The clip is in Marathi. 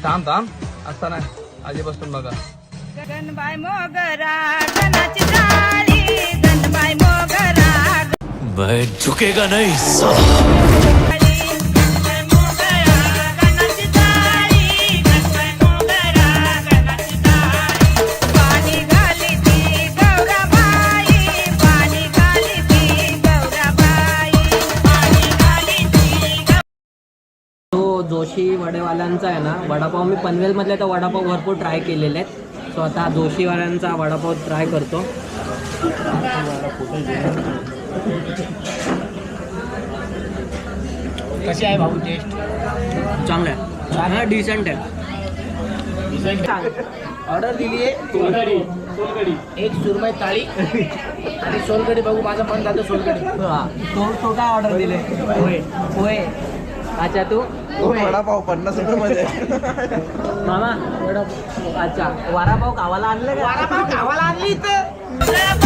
थांब थांब असता नाही आधी बसून बघा. गणबाई मोगरा गणाची जाळी गणबाई मोगरा मैं झुकेगा नहीं पाणी घाली ती गौराबाई पाणी घाली ती गौराबाई पाणी घाली ती. तो जोशी वडेवाल्यांचा आहे ना वडापाव, मी पनवेलमधले तर वडापाव भरपूर ट्राय केलेले आहेत. सो आता जोशीवाल्यांचा वडापाव ट्राय करतो. कशी आहे भाऊ टेस्ट? चांगलं आहे, चांगला डिसेंट आहे. ऑर्डर दिली आहे सोलकढी, एक सुरमई थाळी आणि सोलकढी. बघू माझं मन झालं सोलकढी. तो काय ऑर्डर दिले? होय. अच्छा तू वडापाव 50 रुपये मामा वडापाव. अच्छा वडापाव गावाला आणलं का? वडापाव गावाला आणली इथं.